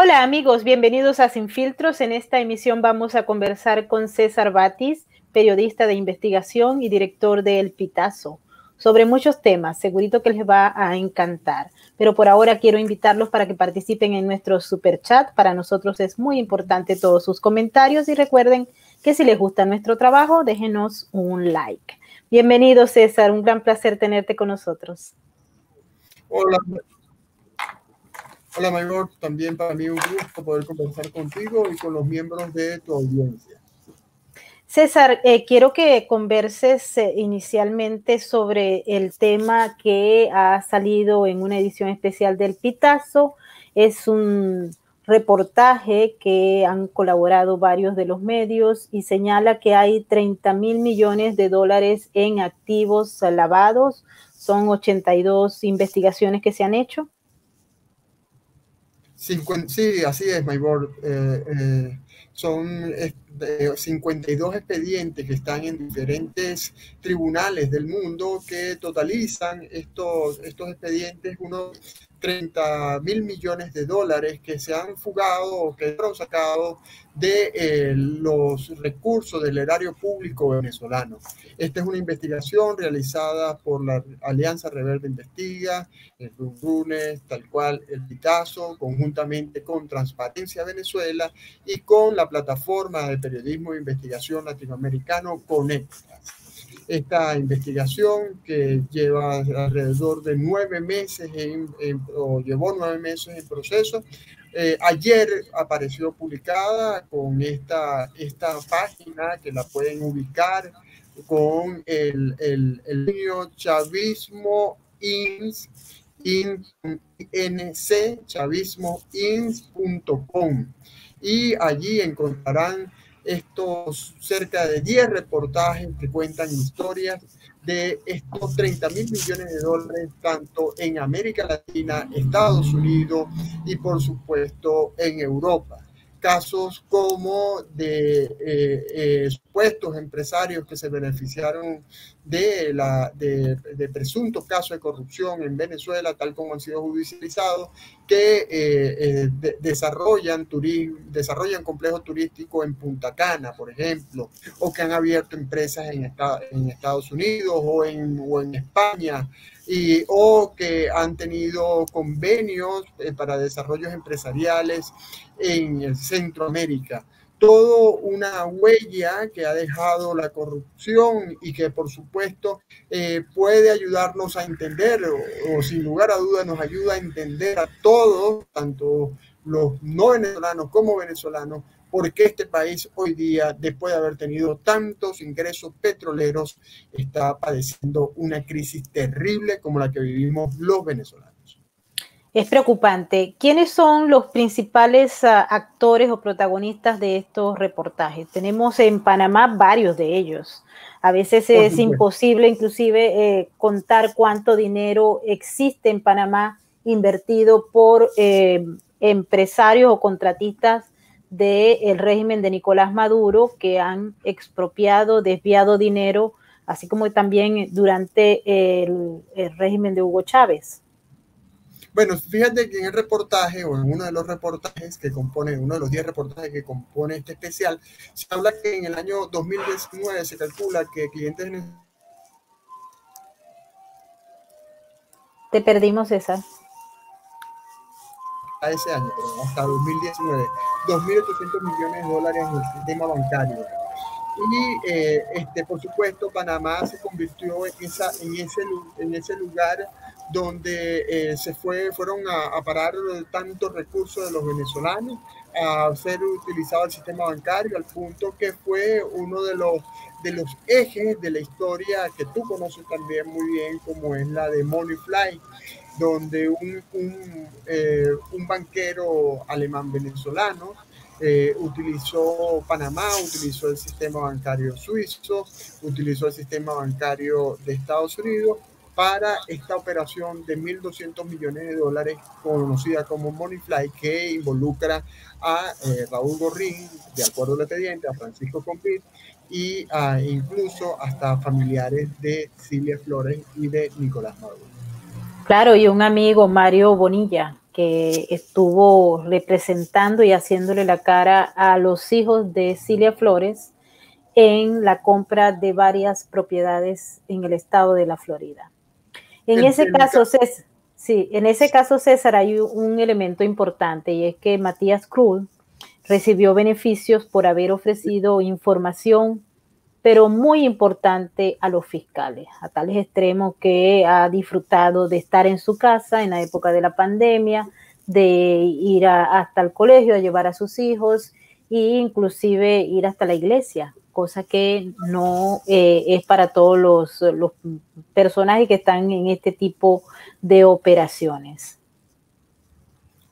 Hola amigos, bienvenidos a Sin Filtros. En esta emisión vamos a conversar con César Batis, periodista de investigación y director de El Pitazo, sobre muchos temas. Segurito que les va a encantar. Pero por ahora quiero invitarlos para que participen en nuestro super chat. Para nosotros es muy importante todos sus comentarios y recuerden que si les gusta nuestro trabajo, déjenos un like. Bienvenido César, un gran placer tenerte con nosotros. Hola. Hola, Mayor, también para mí un gusto poder conversar contigo y con los miembros de tu audiencia. César, quiero que converses inicialmente sobre el tema que ha salido en una edición especial del Pitazo. Es un reportaje que han colaborado varios de los medios y señala que hay 30,000 millones de dólares en activos lavados. Son 82 investigaciones que se han hecho. Sí, así es, Maybor. Son 52 expedientes que están en diferentes tribunales del mundo que totalizan estos expedientes unos 30,000 millones de dólares que se han fugado o que fueron sacados de los recursos del erario público venezolano. Esta es una investigación realizada por la Alianza Rebelde Investiga, el Runes, tal cual El Pitazo, conjuntamente con Transparencia Venezuela y con la plataforma de periodismo de investigación latinoamericano Conectas. Esta investigación que lleva alrededor de 9 meses o llevó 9 meses en proceso, ayer apareció publicada con esta página que la pueden ubicar con el niño chavismo chavismoins.com, y allí encontrarán estos cerca de 10 reportajes que cuentan historias de estos 30,000 millones de dólares, tanto en América Latina, Estados Unidos y por supuesto en Europa. Casos como de supuestos empresarios que se beneficiaron de presuntos casos de corrupción en Venezuela, tal como han sido judicializados, que desarrollan complejos turísticos en Punta Cana, por ejemplo, o que han abierto empresas en Estados Unidos o en España, o que han tenido convenios para desarrollos empresariales en Centroamérica. Todo una huella que ha dejado la corrupción y que por supuesto puede ayudarnos a entender, o sin lugar a dudas nos ayuda a entender a todos, tanto los no venezolanos como venezolanos, por qué este país hoy día, después de haber tenido tantos ingresos petroleros, está padeciendo una crisis terrible como la que vivimos los venezolanos. Es preocupante. ¿Quiénes son los principales actores o protagonistas de estos reportajes? Tenemos en Panamá varios de ellos. A veces es imposible inclusive contar cuánto dinero existe en Panamá invertido por empresarios o contratistas del régimen de Nicolás Maduro, que han expropiado, desviado dinero, así como también durante el régimen de Hugo Chávez. Bueno, fíjate que en el reportaje, o en uno de los reportajes que compone, uno de los 10 reportajes que compone este especial, se habla que en el año 2019 se calcula que clientes... Te perdimos, César. A ese año, pero hasta 2019, 2.800 millones de dólares en el sistema bancario. Y por supuesto Panamá se convirtió en ese lugar donde fueron a parar tantos recursos de los venezolanos, a ser utilizado el sistema bancario, al punto que fue uno de los ejes de la historia que tú conoces también muy bien, como es la de Moneyfly, donde un banquero alemán venezolano utilizó Panamá, utilizó el sistema bancario suizo, utilizó el sistema bancario de Estados Unidos para esta operación de 1.200 millones de dólares conocida como Moneyfly, que involucra a Raúl Gorrín, de acuerdo al expediente, a Francisco Compit y incluso hasta familiares de Cilia Flores y de Nicolás Maduro. Claro, y un amigo, Mario Bonilla, que estuvo representando y haciéndole la cara a los hijos de Cilia Flores en la compra de varias propiedades en el estado de la Florida. En ese caso, César, sí, en ese caso, César, hay un elemento importante y es que Matías Cruz recibió beneficios por haber ofrecido información, pero muy importante a los fiscales, a tales extremos que ha disfrutado de estar en su casa en la época de la pandemia, de ir hasta el colegio a llevar a sus hijos e inclusive ir hasta la iglesia, cosa que no es para todos los personajes que están en este tipo de operaciones.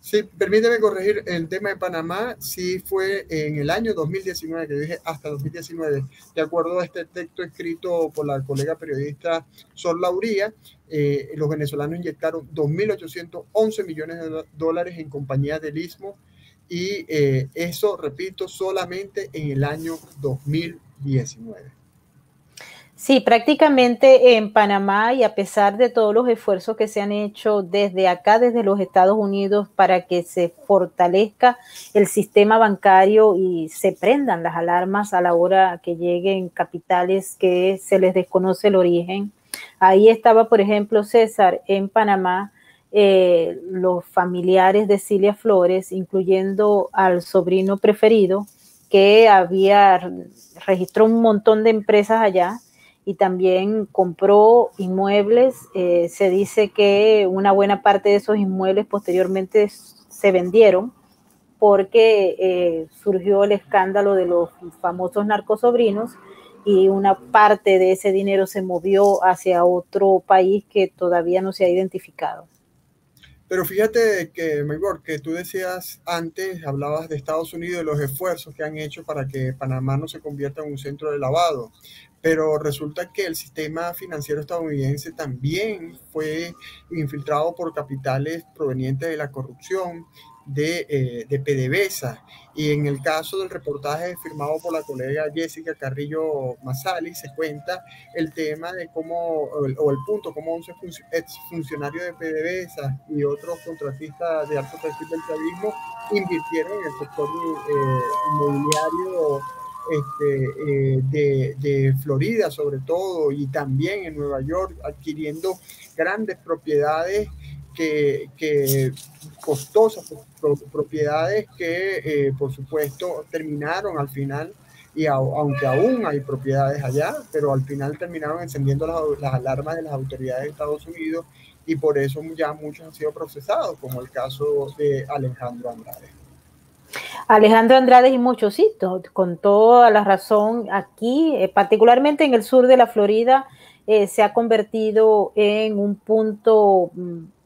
Sí, permíteme corregir el tema de Panamá, sí fue en el año 2019, que dije hasta 2019, de acuerdo a este texto escrito por la colega periodista Sol Lauría, los venezolanos inyectaron 2.811 millones de dólares en compañías del Istmo y eso, repito, solamente en el año 2019. Sí, prácticamente en Panamá y a pesar de todos los esfuerzos que se han hecho desde acá, desde los Estados Unidos, para que se fortalezca el sistema bancario y se prendan las alarmas a la hora que lleguen capitales que se les desconoce el origen. Ahí estaba, por ejemplo, César, en Panamá, los familiares de Cilia Flores, incluyendo al sobrino preferido, que registró un montón de empresas allá y también compró inmuebles. Se dice que una buena parte de esos inmuebles posteriormente se vendieron porque surgió el escándalo de los famosos narcosobrinos y una parte de ese dinero se movió hacia otro país que todavía no se ha identificado. Pero fíjate que, Maybor, que tú decías antes, hablabas de Estados Unidos, de los esfuerzos que han hecho para que Panamá no se convierta en un centro de lavado, pero resulta que el sistema financiero estadounidense también fue infiltrado por capitales provenientes de la corrupción de PDVSA. Y en el caso del reportaje firmado por la colega Jessica Carrillo Mazzali, se cuenta el tema de cómo, o el punto, cómo un exfuncionario de PDVSA y otros contratistas de alto perfil del chavismo invirtieron en el sector inmobiliario de Florida sobre todo, y también en Nueva York, adquiriendo grandes propiedades que costosas, propiedades que por supuesto terminaron al final, y aunque aún hay propiedades allá, pero al final terminaron encendiendo las alarmas de las autoridades de Estados Unidos, y por eso ya muchos han sido procesados, como el caso de Alejandro Andrade. Alejandro Andrade y muchos, sí, con toda la razón. Aquí, particularmente en el sur de la Florida, se ha convertido en un punto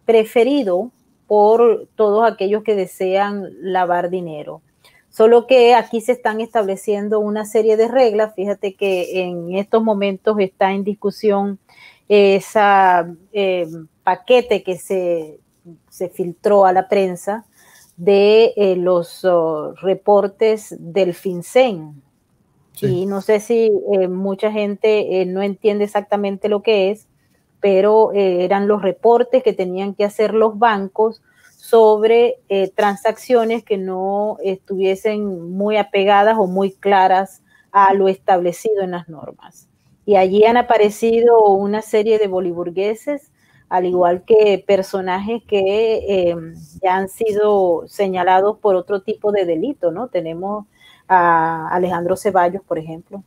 preferido por todos aquellos que desean lavar dinero. Solo que aquí se están estableciendo una serie de reglas. Fíjate que en estos momentos está en discusión ese paquete que se filtró a la prensa de los reportes del FinCEN. Sí. Y no sé si mucha gente no entiende exactamente lo que es, pero eran los reportes que tenían que hacer los bancos sobre transacciones que no estuviesen muy apegadas o muy claras a lo establecido en las normas. Y allí han aparecido una serie de boliburgueses, al igual que personajes que ya han sido señalados por otro tipo de delito, ¿no? Tenemos a Alejandro Ceballos, por ejemplo.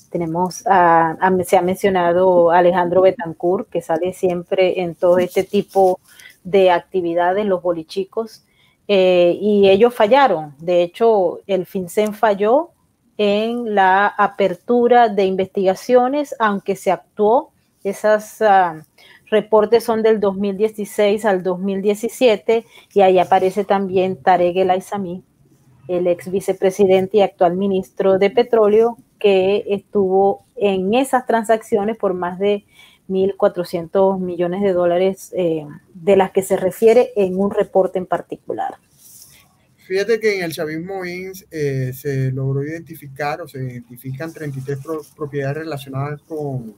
Tenemos se ha mencionado a Alejandro Betancourt, que sale siempre en todo este tipo de actividades, los bolichicos, y ellos fallaron. De hecho, el FinCEN falló en la apertura de investigaciones, aunque se actuó. Esas reportes son del 2016 al 2017, y ahí aparece también Tarek El Aissami, el ex vicepresidente y actual ministro de Petróleo, que estuvo en esas transacciones por más de 1.400 millones de dólares, de las que se refiere en un reporte en particular. Fíjate que en el chavismo INS se logró identificar, o se identifican 33 propiedades relacionadas con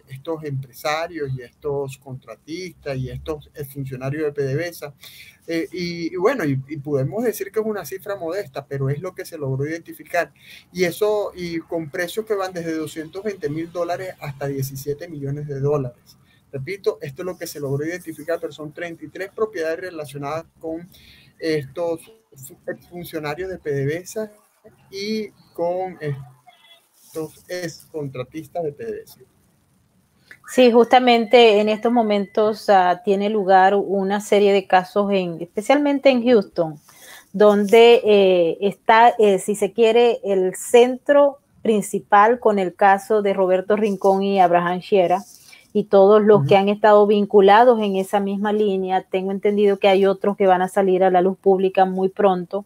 estos empresarios y estos contratistas y estos funcionarios de PDVSA. Y bueno, y podemos decir que es una cifra modesta, pero es lo que se logró identificar. Y eso, y con precios que van desde $220,000 hasta $17 millones. Repito, esto es lo que se logró identificar, pero son 33 propiedades relacionadas con estos funcionarios de PDVSA y con estos contratistas de PDVSA. Sí, justamente en estos momentos tiene lugar una serie de casos, especialmente en Houston, donde está, si se quiere, el centro principal con el caso de Roberto Rincón y Abraham Shera y todos los que han estado vinculados en esa misma línea. Tengo entendido que hay otros que van a salir a la luz pública muy pronto.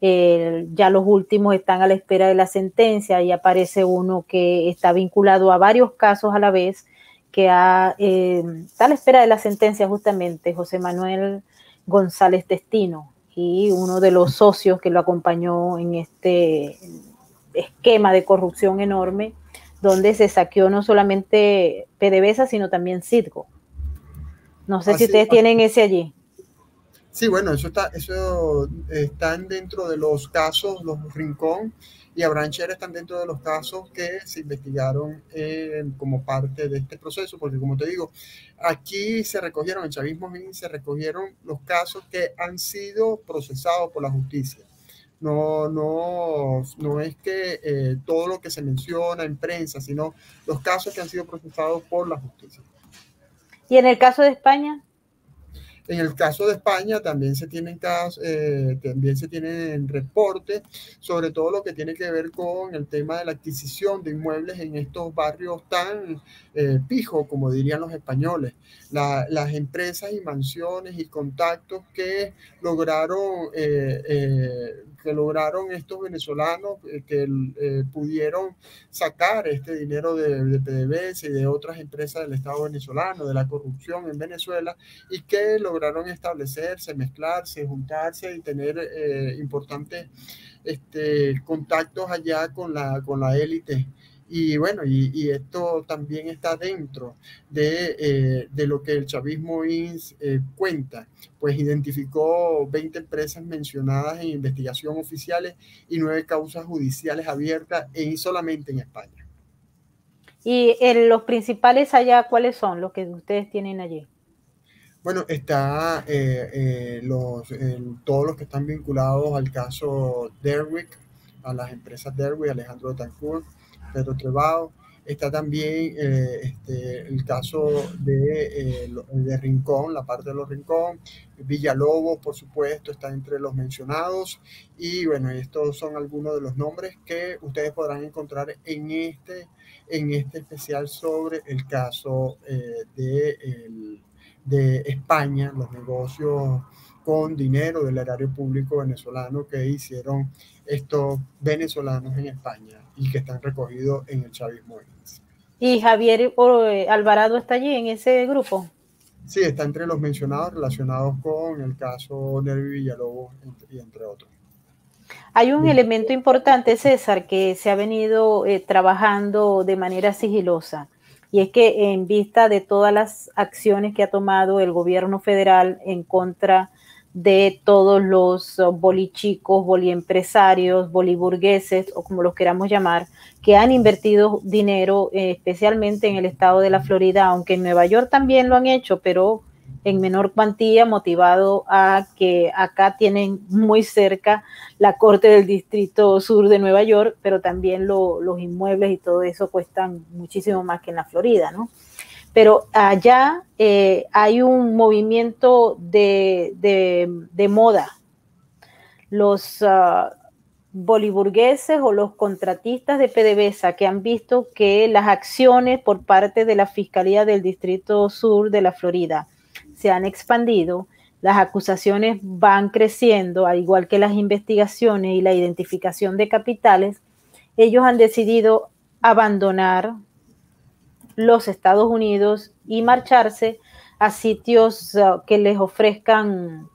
Ya los últimos están a la espera de la sentencia y aparece uno que está vinculado a varios casos a la vez, que está a la espera de la sentencia justamente, José Manuel González Testino, y uno de los socios que lo acompañó en este esquema de corrupción enorme, donde se saqueó no solamente PDVSA, sino también Citgo. No sé si ustedes tienen ese allí. Sí, bueno, eso están dentro de los casos, los Rincón y Abraham Shera están dentro de los casos que se investigaron como parte de este proceso, porque como te digo, aquí se recogieron, en Chavismo se recogieron los casos que han sido procesados por la justicia. No es que todo lo que se menciona en prensa, sino los casos que han sido procesados por la justicia. ¿Y en el caso de España? En el caso de España también se tienen reportes sobre todo lo que tiene que ver con el tema de la adquisición de inmuebles en estos barrios tan pijos, como dirían los españoles. Las empresas y mansiones y contactos que lograron estos venezolanos que pudieron sacar este dinero de PDVSA y de otras empresas del Estado venezolano, de la corrupción en Venezuela, y que lograron establecerse, mezclarse, juntarse y tener importantes contactos allá con la élite. Y bueno, y esto también está dentro de lo que el Chavismo INS cuenta, pues identificó 20 empresas mencionadas en investigación oficiales y 9 causas judiciales abiertas solamente en España. ¿Y los principales allá cuáles son los que ustedes tienen allí? Bueno, está todos los que están vinculados al caso Derwick, a las empresas Derwick, Alejandro Betancourt, Pedro Trebao. Está también el caso de Rincón, la parte de los Rincón. Villalobos, por supuesto, está entre los mencionados. Y bueno, estos son algunos de los nombres que ustedes podrán encontrar en este especial sobre el caso de España, los negocios con dinero del erario público venezolano que hicieron estos venezolanos en España y que están recogidos en el Chavismo. ¿Y Javier Alvarado está allí en ese grupo? Sí, está entre los mencionados relacionados con el caso Nervi Villalobos y entre otros. Hay un elemento importante, César, que se ha venido trabajando de manera sigilosa, y es que en vista de todas las acciones que ha tomado el gobierno federal en contra de todos los bolichicos, boliempresarios, boliburgueses, o como los queramos llamar, que han invertido dinero especialmente en el estado de la Florida, aunque en Nueva York también lo han hecho, pero en menor cuantía, motivado a que acá tienen muy cerca la Corte del Distrito Sur de Nueva York, pero también los inmuebles y todo eso cuestan muchísimo más que en la Florida, ¿no? Pero allá hay un movimiento de moda. Los boliburgueses o los contratistas de PDVSA que han visto que las acciones por parte de la Fiscalía del Distrito Sur de la Florida se han expandido, las acusaciones van creciendo, al igual que las investigaciones y la identificación de capitales, ellos han decidido abandonar los Estados Unidos y marcharse a sitios que les ofrezcan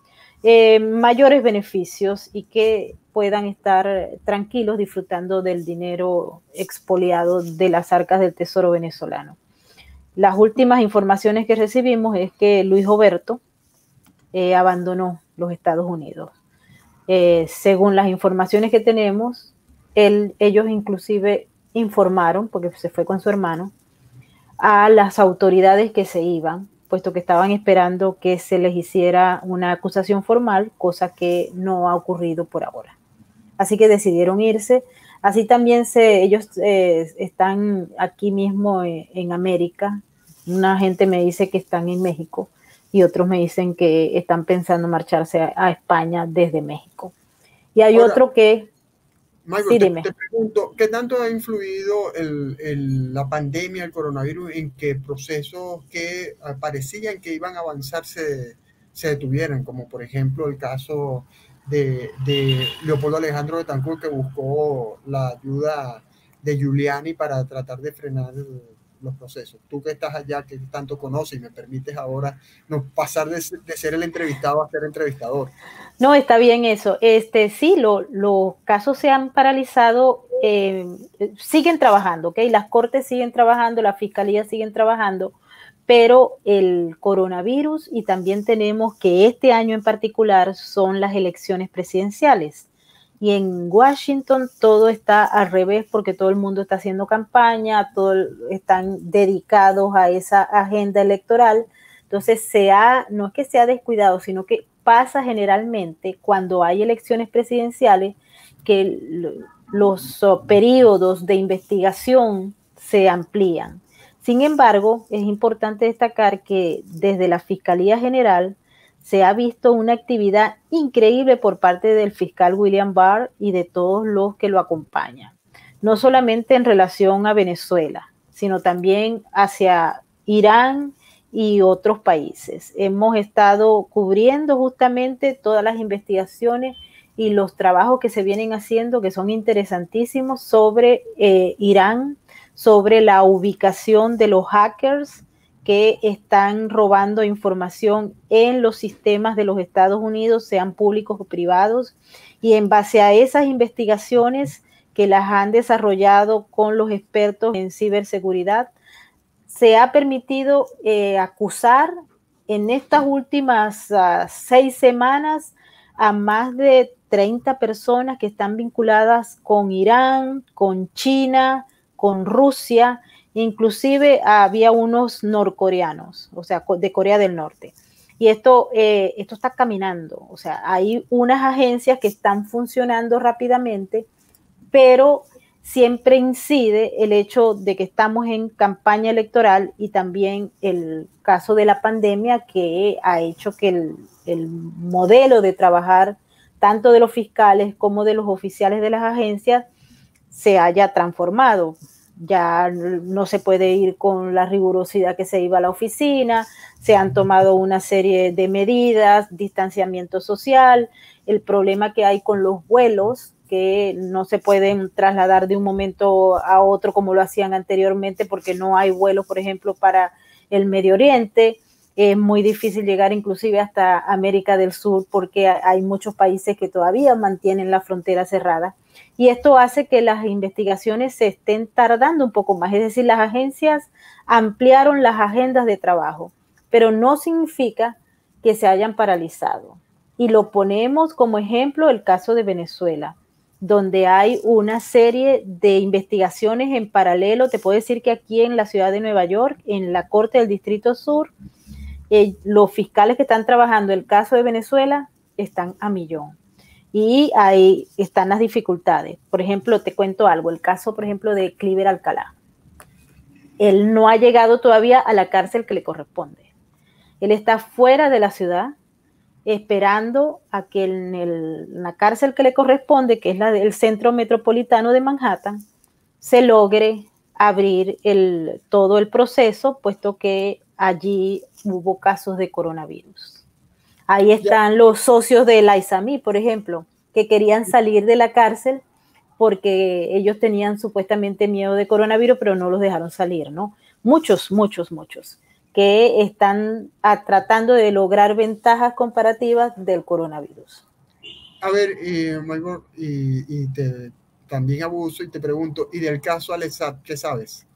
mayores beneficios y que puedan estar tranquilos disfrutando del dinero expoliado de las arcas del Tesoro venezolano. las últimas informaciones que recibimos es que Luis Roberto abandonó los Estados Unidos. Según las informaciones que tenemos, ellos inclusive informaron, porque se fue con su hermano, a las autoridades que se iban, puesto que estaban esperando que se les hiciera una acusación formal, cosa que no ha ocurrido por ahora. Así que decidieron irse. Así también ellos están aquí mismo en América. Una gente me dice que están en México y otros me dicen que están pensando marcharse a España desde México. Y hay ahora, otro que... Michael, sí, te pregunto, ¿qué tanto ha influido la pandemia, el coronavirus, en que procesos que parecían que iban a avanzar se detuvieran? Como por ejemplo el caso de Leopoldo Alejandro Betancourt, que buscó la ayuda de Giuliani para tratar de frenar los procesos. Tú que estás allá, que tanto conoces y me permites ahora pasar de ser el entrevistado a ser entrevistador. No, está bien eso. Sí, los casos se han paralizado, siguen trabajando, ¿ok? Las cortes siguen trabajando, las fiscalías siguen trabajando, pero el coronavirus, y también tenemos que este año en particular son las elecciones presidenciales. Y en Washington todo está al revés porque todo el mundo está haciendo campaña, todos están dedicados a esa agenda electoral. Entonces no es que se ha descuidado, sino que pasa generalmente cuando hay elecciones presidenciales que los periodos de investigación se amplían. Sin embargo, es importante destacar que desde la Fiscalía General se ha visto una actividad increíble por parte del fiscal William Barr y de todos los que lo acompañan. No solamente en relación a Venezuela, sino también hacia Irán y otros países. Hemos estado cubriendo justamente todas las investigaciones y los trabajos que se vienen haciendo, que son interesantísimos, sobre Irán, sobre la ubicación de los hackers que están robando información en los sistemas de los Estados Unidos, sean públicos o privados, y en base a esas investigaciones que las han desarrollado con los expertos en ciberseguridad, se ha permitido acusar en estas últimas 6 semanas a más de 30 personas que están vinculadas con Irán, con China, con Rusia, inclusive había unos norcoreanos, o sea, de Corea del Norte. Y esto está caminando, o sea, hay unas agencias que están funcionando rápidamente, pero siempre incide el hecho de que estamos en campaña electoral y también el caso de la pandemia que ha hecho que el modelo de trabajar tanto de los fiscales como de los oficiales de las agencias se haya transformado. Ya no se puede ir con la rigurosidad que se iba a la oficina, se han tomado una serie de medidas, distanciamiento social, el problema que hay con los vuelos, que no se pueden trasladar de un momento a otro como lo hacían anteriormente porque no hay vuelos, por ejemplo, para el Medio Oriente. Es muy difícil llegar inclusive hasta América del Sur porque hay muchos países que todavía mantienen la frontera cerrada. Y esto hace que las investigaciones se estén tardando un poco más. Es decir, las agencias ampliaron las agendas de trabajo, pero no significa que se hayan paralizado. Y lo ponemos como ejemplo el caso de Venezuela, donde hay una serie de investigaciones en paralelo. Te puedo decir que aquí en la ciudad de Nueva York, en la Corte del Distrito Sur, los fiscales que están trabajando el caso de Venezuela están a millón. Y ahí están las dificultades. Por ejemplo, te cuento algo, el caso, por ejemplo, de Cliver Alcalá. Él no ha llegado todavía a la cárcel que le corresponde. Él está fuera de la ciudad, esperando a que en la cárcel que le corresponde, que es la del Centro Metropolitano de Manhattan, se logre abrir todo el proceso, puesto que allí hubo casos de coronavirus. Ahí están los socios de la ISAMI, por ejemplo, que querían salir de la cárcel porque ellos tenían supuestamente miedo de coronavirus, pero no los dejaron salir, ¿no? Muchos que están tratando de lograr ventajas comparativas del coronavirus. A ver, Maybor, también abuso y te pregunto, ¿y del caso Alexab, qué sabes?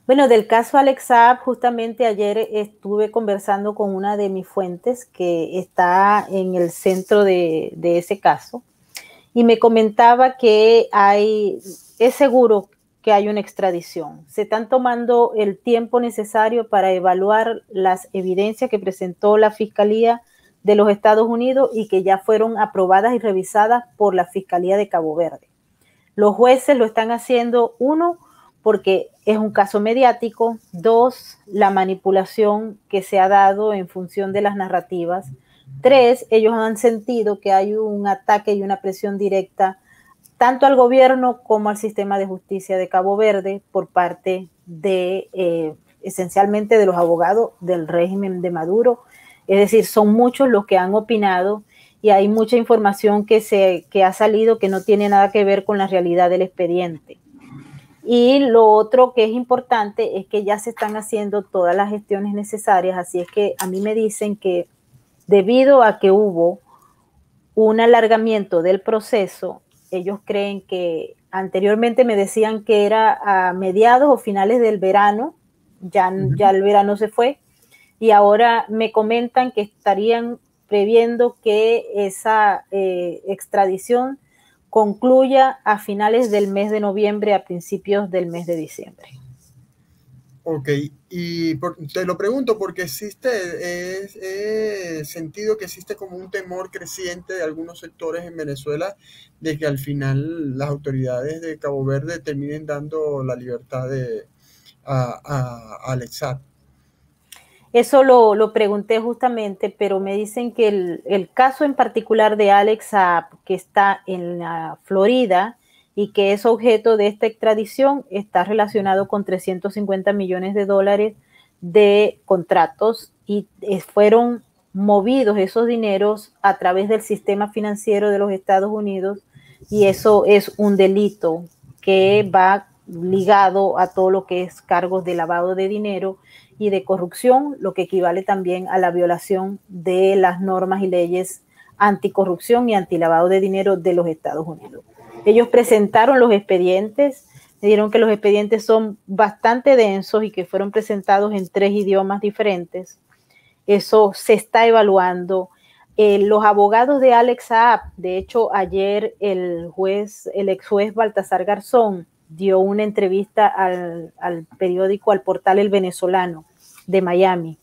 Bueno, del caso Alex Saab, justamente ayer estuve conversando con una de mis fuentes que está en el centro de ese caso y me comentaba que es seguro que hay una extradición. Se están tomando el tiempo necesario para evaluar las evidencias que presentó la Fiscalía de los Estados Unidos y que ya fueron aprobadas y revisadas por la Fiscalía de Cabo Verde. Los jueces lo están haciendo, uno, porque es un caso mediático, dos, la manipulación que se ha dado en función de las narrativas, tres, ellos han sentido que hay un ataque y una presión directa tanto al gobierno como al sistema de justicia de Cabo Verde por parte de esencialmente de los abogados del régimen de Maduro. Es decir, son muchos los que han opinado y hay mucha información que ha salido que no tiene nada que ver con la realidad del expediente. Y lo otro que es importante es que ya se están haciendo todas las gestiones necesarias, así es que a mí me dicen que debido a que hubo un alargamiento del proceso, ellos creen que anteriormente me decían que era a mediados o finales del verano, ya el verano se fue, y ahora me comentan que estarían previendo que esa extradición concluya a finales del mes de noviembre, a principios del mes de diciembre. Ok, y te lo pregunto porque he sentido que existe como un temor creciente de algunos sectores en Venezuela de que al final las autoridades de Cabo Verde terminen dando la libertad a Alex Saab. Eso lo pregunté justamente, pero me dicen que el caso en particular de Alex Saab, que está en la Florida y que es objeto de esta extradición, está relacionado con 350 millones de dólares de contratos y fueron movidos esos dineros a través del sistema financiero de los Estados Unidos y eso es un delito que va ligado a todo lo que es cargos de lavado de dinero y de corrupción, lo que equivale también a la violación de las normas y leyes anticorrupción y antilavado de dinero de los Estados Unidos. Ellos presentaron los expedientes, me dijeron que los expedientes son bastante densos y que fueron presentados en 3 idiomas diferentes. Eso se está evaluando. Los abogados de Alex Saab, de hecho, ayer el ex juez Baltasar Garzón dio una entrevista al periódico, al portal El Venezolano de Miami,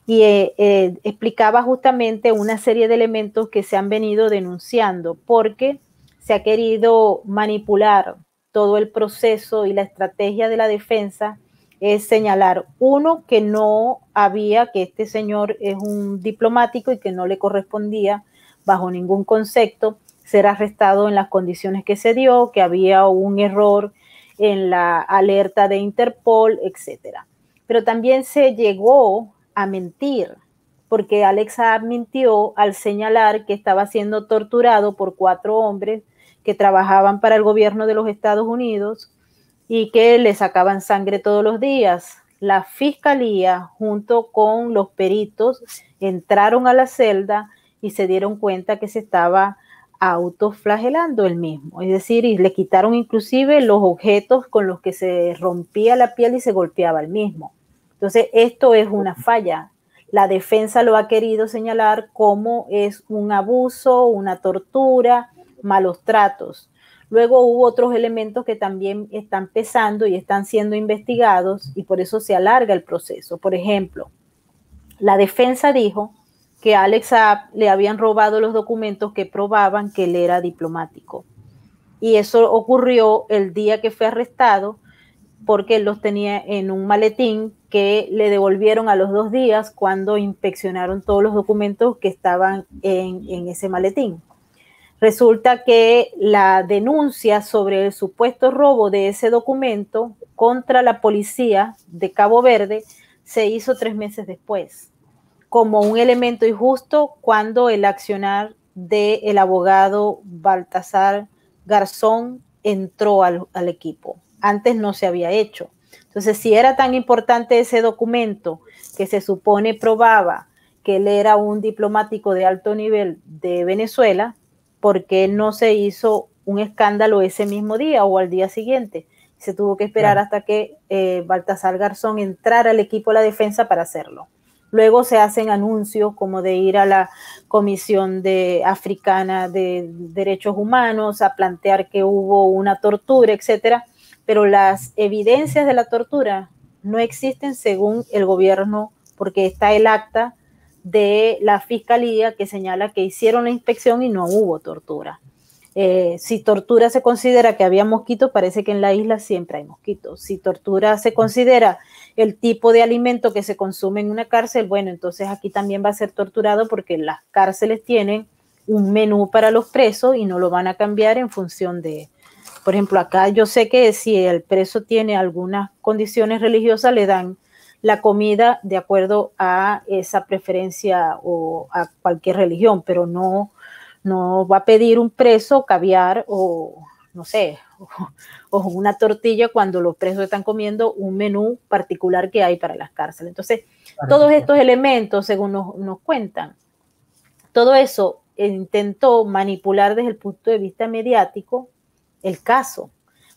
y explicaba justamente una serie de elementos que se han venido denunciando porque se ha querido manipular todo el proceso y la estrategia de la defensa es señalar, uno, que no había, que este señor es un diplomático y que no le correspondía bajo ningún concepto ser arrestado en las condiciones que se dio, que había un error en la alerta de Interpol, etcétera. Pero también se llegó a mentir, porque Alex Saab mintió al señalar que estaba siendo torturado por 4 hombres que trabajaban para el gobierno de los Estados Unidos y que le sacaban sangre todos los días. La fiscalía, junto con los peritos, entraron a la celda y se dieron cuenta que se estaba autoflagelando él mismo, es decir, y le quitaron inclusive los objetos con los que se rompía la piel y se golpeaba él mismo. Entonces, esto es una falla. La defensa lo ha querido señalar como es un abuso, una tortura, malos tratos. Luego hubo otros elementos que también están pesando y están siendo investigados y por eso se alarga el proceso. Por ejemplo, la defensa dijo que a Alex Saab le habían robado los documentos que probaban que él era diplomático. Y eso ocurrió el día que fue arrestado porque él los tenía en un maletín que le devolvieron a los 2 días cuando inspeccionaron todos los documentos que estaban en ese maletín. Resulta que la denuncia sobre el supuesto robo de ese documento contra la policía de Cabo Verde se hizo 3 meses después, como un elemento injusto cuando el accionar del abogado Baltasar Garzón entró al equipo. Antes no se había hecho. Entonces, si era tan importante ese documento que se supone probaba que él era un diplomático de alto nivel de Venezuela, ¿por qué no se hizo un escándalo ese mismo día o al día siguiente? Se tuvo que esperar hasta que Baltasar Garzón entrara al equipo de la defensa para hacerlo. Luego se hacen anuncios como de ir a la Comisión Africana de Derechos Humanos a plantear que hubo una tortura, etcétera, pero las evidencias de la tortura no existen según el gobierno, porque está el acta de la fiscalía que señala que hicieron la inspección y no hubo tortura. Si tortura se considera que había mosquitos, parece que en la isla siempre hay mosquitos. Si tortura se considera el tipo de alimento que se consume en una cárcel, bueno, entonces aquí también va a ser torturado porque las cárceles tienen un menú para los presos y no lo van a cambiar en función de, por ejemplo, acá yo sé que si el preso tiene algunas condiciones religiosas, le dan la comida de acuerdo a esa preferencia o a cualquier religión, pero no va a pedir un preso caviar o no sé, o una tortilla cuando los presos están comiendo un menú particular que hay para las cárceles. Entonces, todos estos elementos, según nos cuentan, todo eso intentó manipular desde el punto de vista mediático el caso,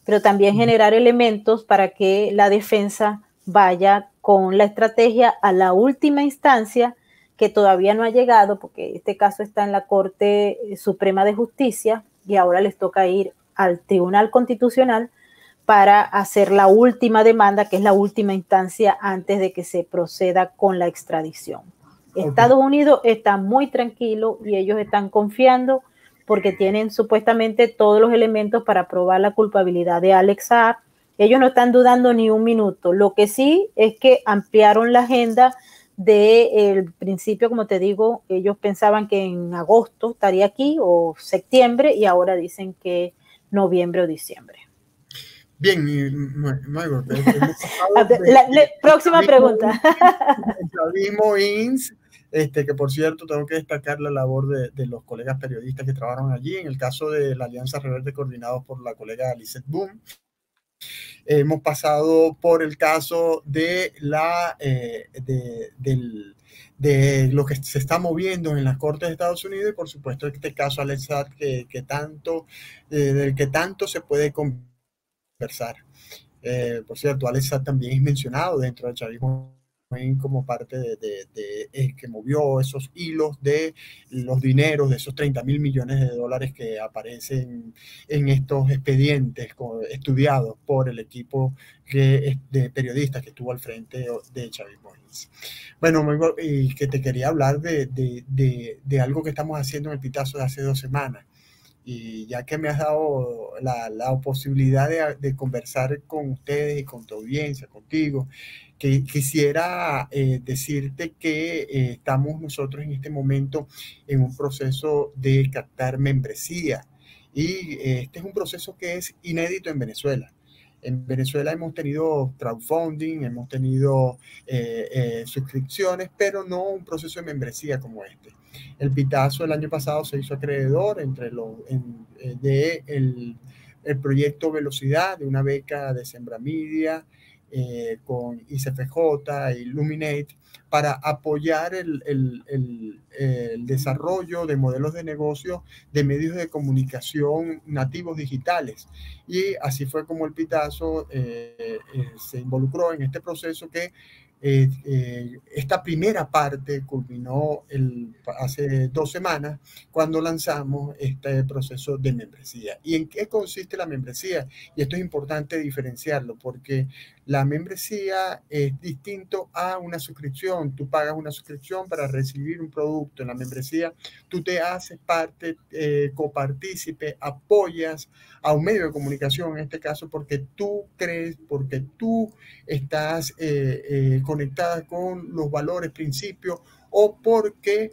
pero también generar elementos para que la defensa vaya con la estrategia a la última instancia que todavía no ha llegado, porque este caso está en la Corte Suprema de Justicia y ahora les toca ir al Tribunal Constitucional para hacer la última demanda, que es la última instancia antes de que se proceda con la extradición. Okay. Estados Unidos está muy tranquilo y ellos están confiando porque tienen supuestamente todos los elementos para probar la culpabilidad de Alex Saab. Ellos no están dudando ni un minuto. Lo que sí es que ampliaron la agenda del principio, como te digo, ellos pensaban que en agosto estaría aquí o septiembre y ahora dicen que noviembre o diciembre. Bien, Maybor, próxima pregunta. Que por cierto tengo que destacar la labor de los colegas periodistas que trabajaron allí, en el caso de la Alianza Rebelde coordinados por la colega Lizeth Boom. Hemos pasado por el caso de lo que se está moviendo en las Cortes de Estados Unidos y por supuesto este caso Alex Saab del que tanto se puede conversar. Por cierto, Alex Saab también es mencionado dentro del chavismo como parte de que movió esos hilos de los dineros, de esos 30.000 millones de dólares que aparecen en estos expedientes estudiados por el equipo de periodistas que estuvo al frente de chavismo. Bueno, y que te quería hablar de algo que estamos haciendo en el Pitazo de hace 2 semanas. Y ya que me has dado la posibilidad de conversar con ustedes y con tu audiencia, contigo, que quisiera decirte que estamos nosotros en este momento en un proceso de captar membresía. Y este es un proceso que es inédito en Venezuela. En Venezuela hemos tenido crowdfunding, hemos tenido suscripciones, pero no un proceso de membresía como este. El Pitazo el año pasado se hizo acreedor el proyecto Velocidad, de una beca de Sembramedia con ICFJ e Illuminate para apoyar el desarrollo de modelos de negocio de medios de comunicación nativos digitales. Y así fue como el Pitazo se involucró en este proceso que esta primera parte culminó hace 2 semanas cuando lanzamos este proceso de membresía. ¿Y en qué consiste la membresía? Y esto es importante diferenciarlo porque la membresía es distinto a una suscripción. Tú pagas una suscripción para recibir un producto. En la membresía tú te haces parte, copartícipe, apoyas a un medio de comunicación, en este caso porque tú crees, porque tú estás conectada con los valores, principios, o porque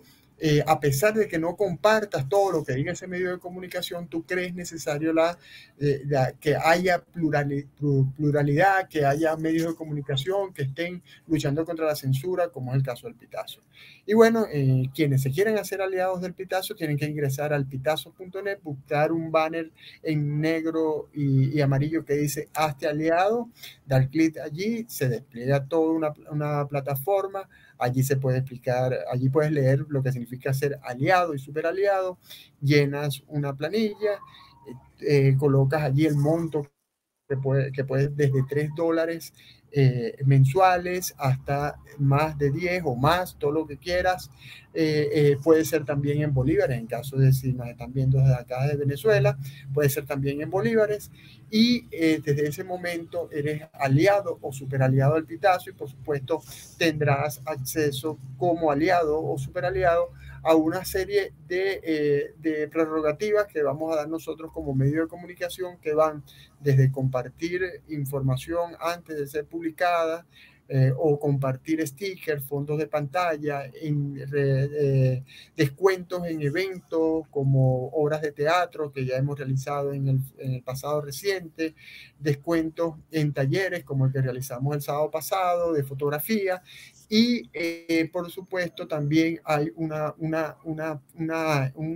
a pesar de que no compartas todo lo que diga ese medio de comunicación, tú crees necesario que haya pluralidad, que haya medios de comunicación que estén luchando contra la censura, como es el caso del Pitazo. Y bueno, quienes se quieren hacer aliados del Pitazo tienen que ingresar al pitazo.net, buscar un banner en negro y amarillo que dice hazte aliado, dar clic allí, se despliega toda una plataforma. Allí se puede explicar, allí puedes leer lo que significa ser aliado y super aliado, llenas una planilla, colocas allí el monto que puede desde $3 mensuales hasta más de 10 o más, todo lo que quieras. Puede ser también en bolívares, en caso de si nos están viendo desde acá de Venezuela, puede ser también en bolívares. Y desde ese momento eres aliado o superaliado del Pitazo y por supuesto tendrás acceso como aliado o superaliado a una serie de prerrogativas que vamos a dar nosotros como medio de comunicación, que van desde compartir información antes de ser publicada, o compartir stickers, fondos de pantalla, descuentos en eventos como obras de teatro que ya hemos realizado en el pasado reciente, descuentos en talleres como el que realizamos el sábado pasado de fotografía. Y por supuesto también hay un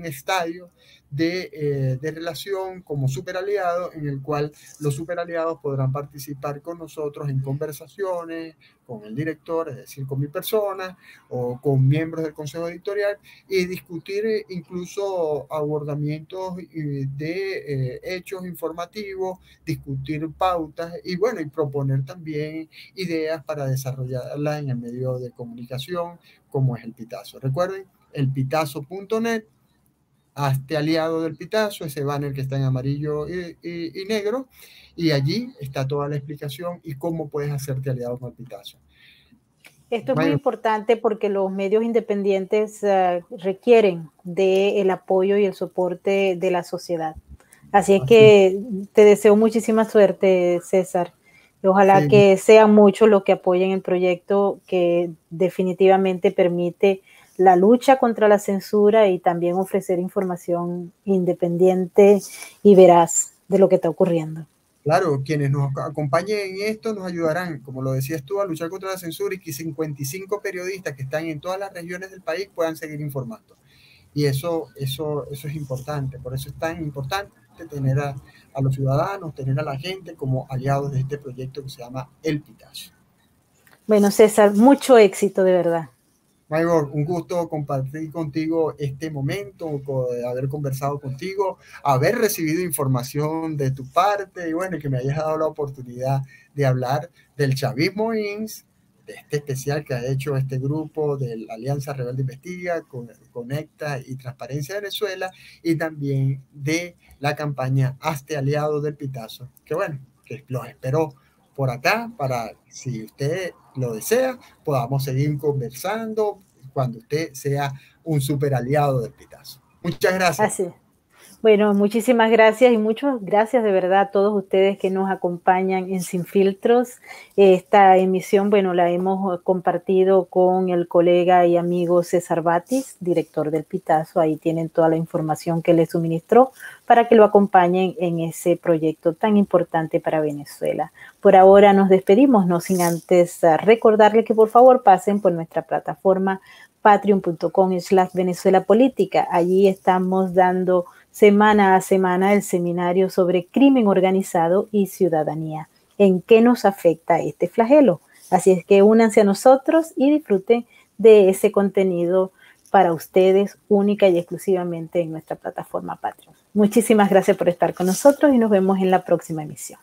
estadio de relación como superaliado, en el cual los superaliados podrán participar con nosotros en conversaciones con el director, es decir, con mi persona, o con miembros del consejo editorial, y discutir incluso abordamientos de hechos informativos, discutir pautas y bueno, y proponer también ideas para desarrollarlas en el medio de comunicación como es el Pitazo. Recuerden, elpitazo.net, hazte aliado del Pitazo, ese banner que está en amarillo y negro, y allí está toda la explicación y cómo puedes hacerte aliado con el Pitazo. Esto es muy importante porque los medios independientes requieren del apoyo y el soporte de la sociedad. Así es que te deseo muchísima suerte, César. Ojalá que sean muchos los que apoyen el proyecto que definitivamente permite la lucha contra la censura y también ofrecer información independiente y veraz de lo que está ocurriendo. Claro, quienes nos acompañen en esto nos ayudarán, como lo decías tú, a luchar contra la censura y que 55 periodistas que están en todas las regiones del país puedan seguir informando. Y eso es importante, por eso es tan importante tener a los ciudadanos, tener a la gente como aliados de este proyecto que se llama El Pitazo. Bueno, César, mucho éxito, de verdad. Maybor, un gusto compartir contigo este momento, haber conversado contigo, haber recibido información de tu parte y bueno, que me hayas dado la oportunidad de hablar del chavismo INS, de este especial que ha hecho este grupo de la Alianza Rebelde Investiga, Conecta y Transparencia de Venezuela, y también de la campaña Hazte Aliado del Pitazo, que bueno, que los espero por acá para, si usted lo desea, podamos seguir conversando cuando usted sea un super aliado del Pitazo. Muchas gracias. Así. Bueno, muchísimas gracias y muchas gracias de verdad a todos ustedes que nos acompañan en Sin Filtros. Esta emisión, bueno, la hemos compartido con el colega y amigo César Batis, director del Pitazo. Ahí tienen toda la información que le suministró para que lo acompañen en ese proyecto tan importante para Venezuela. Por ahora nos despedimos, no sin antes recordarle que por favor pasen por nuestra plataforma patreon.com/Venezuela Política. Allí estamos dando semana a semana el seminario sobre crimen organizado y ciudadanía. ¿En qué nos afecta este flagelo? Así es que únanse a nosotros y disfruten de ese contenido para ustedes única y exclusivamente en nuestra plataforma Patreon. Muchísimas gracias por estar con nosotros y nos vemos en la próxima emisión.